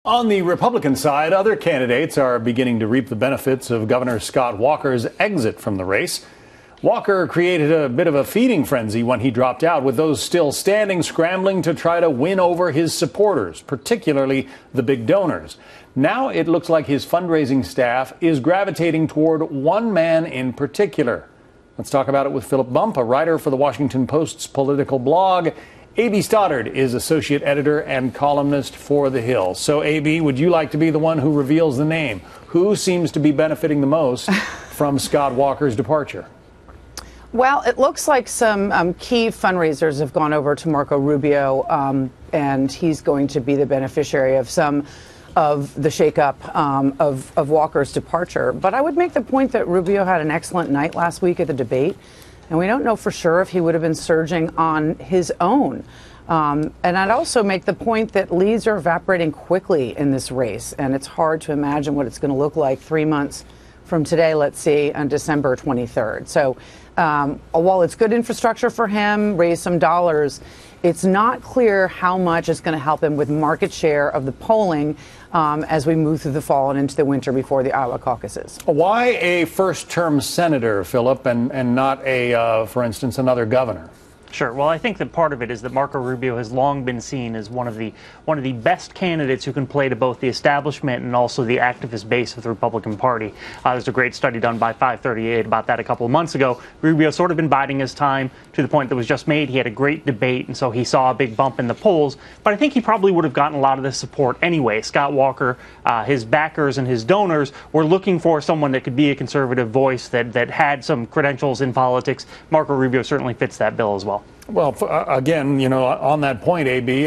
On the Republican side, other candidates are beginning to reap the benefits of Governor Scott Walker's exit from the race. Walker created a bit of a feeding frenzy when he dropped out, with those still standing scrambling to try to win over his supporters, particularly the big donors. Now it looks like his fundraising staff is gravitating toward one man in particular. Let's talk about it with Philip Bump, a writer for the Washington Post's political blog. A.B. Stoddard is associate editor and columnist for The Hill. So, A.B., would you like to be the one who reveals the name? Who seems to be benefiting the most from Scott Walker's departure? Well, it looks like some key fundraisers have gone over to Marco Rubio, and he's going to be the beneficiary of some of the shakeup of Walker's departure. But I would make the point that Rubio had an excellent night last week at the debate, and we don't know for sure if he would have been surging on his own. And I'd also make the point that leads are evaporating quickly in this race, and it's hard to imagine what it's going to look like 3 months from today, let's see, on December 23rd. So while it's good infrastructure for him, raise some dollars, it's not clear how much is going to help him with market share of the polling as we move through the fall and into the winter before the Iowa caucuses. Why a first-term senator, Philip, and not for instance, another governor? Sure. Well, I think that part of it is that Marco Rubio has long been seen as one of the best candidates who can play to both the establishment and also the activist base of the Republican Party. There's a great study done by 538 about that a couple of months ago. Rubio's sort of been biding his time to the point that was just made. He had a great debate, and so he saw a big bump in the polls. But I think he probably would have gotten a lot of this support anyway. Scott Walker, his backers and his donors were looking for someone that could be a conservative voice that had some credentials in politics. Marco Rubio certainly fits that bill as well. Well, again, you know, on that point, A.B.,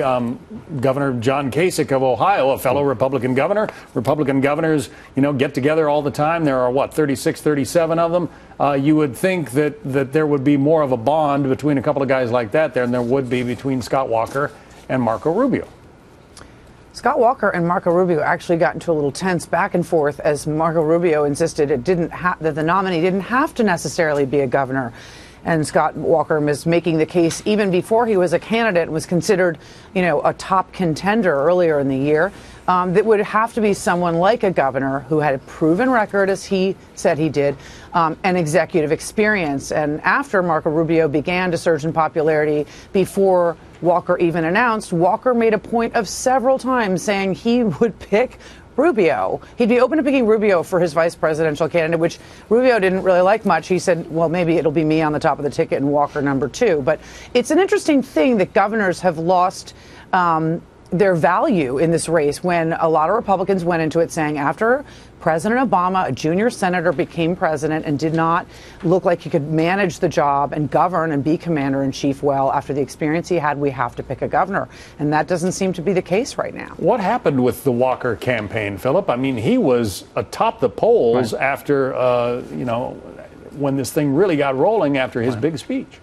Governor John Kasich of Ohio, a fellow Republican governor. Republican governors, you know, get together all the time. There are, 36, 37 of them. You would think that there would be more of a bond between a couple of guys like that than there would be between Scott Walker and Marco Rubio. Scott Walker and Marco Rubio actually got into a little tense back and forth as Marco Rubio insisted that the nominee didn't have to necessarily be a governor. And Scott Walker was making the case even before he was a candidate and was considered, you know, a top contender earlier in the year, that would have to be someone like a governor who had a proven record, as he said he did, and executive experience. And after Marco Rubio began to surge in popularity, before Walker even announced, Walker made a point of several times saying he would pick Rubio. He'd be open to picking Rubio for his vice presidential candidate, which Rubio didn't really like much. He said, well, maybe it'll be me on the top of the ticket and Walker number 2. But it's an interesting thing that governors have lost their value in this race when a lot of Republicans went into it saying after President Obama, a junior senator, became president and did not look like he could manage the job and govern and be commander-in-chief well after the experience he had, we have to pick a governor. And that doesn't seem to be the case right now. What happened with the Walker campaign, Philip? I mean, he was atop the polls after, you know, when this thing really got rolling after his big speech.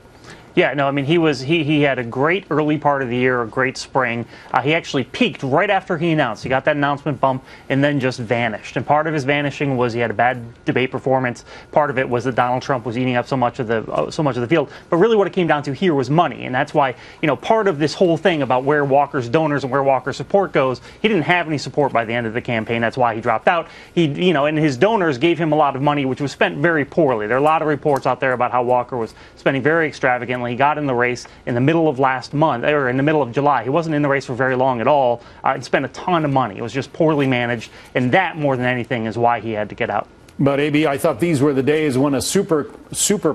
Yeah, no, I mean, he had a great early part of the year, a great spring. He actually peaked right after he announced. He got that announcement bump and then just vanished. And part of his vanishing was he had a bad debate performance. Part of it was that Donald Trump was eating up so much of the field. But really what it came down to here was money. And that's why, you know, part of this whole thing about where Walker's donors and where Walker's support goes, he didn't have any support by the end of the campaign. That's why he dropped out. You know, and his donors gave him a lot of money, which was spent very poorly. There are a lot of reports out there about how Walker was spending very extravagantly. He got in the race in the middle of last month, or in the middle of July. He wasn't in the race for very long at all, and spent a ton of money. It was just poorly managed, and that, more than anything, is why he had to get out. But, A.B., I thought these were the days when a super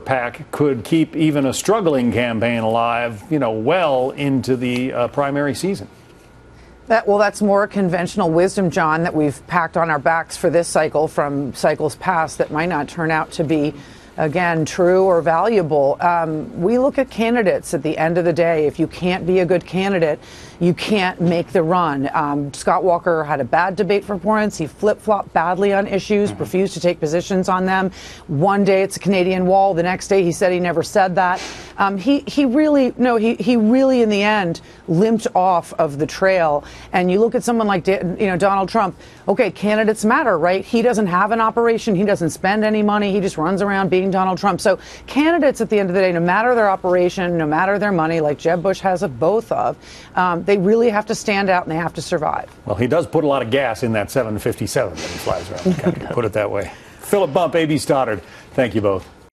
PAC could keep even a struggling campaign alive, you know, well into the primary season. Well, that's more conventional wisdom, John, that we've packed on our backs for this cycle from cycles past that might not turn out to be, again, true or valuable. We look at candidates at the end of the day. If you can't be a good candidate, you can't make the run. Scott Walker had a bad debate performance. He flip-flopped badly on issues, refused to take positions on them. One day it's a Canadian wall. The next day he said he never said that. He really, in the end, limped off of the trail. And you look at someone like, Donald Trump. Okay, candidates matter, right? He doesn't have an operation. He doesn't spend any money. He just runs around being being Donald Trump. So candidates at the end of the day, no matter their operation, no matter their money, like Jeb Bush has of both of, they really have to stand out and they have to survive. Well, he does put a lot of gas in that 757 that he flies around the country, put it that way. Philip Bump, A.B. Stoddard, thank you both.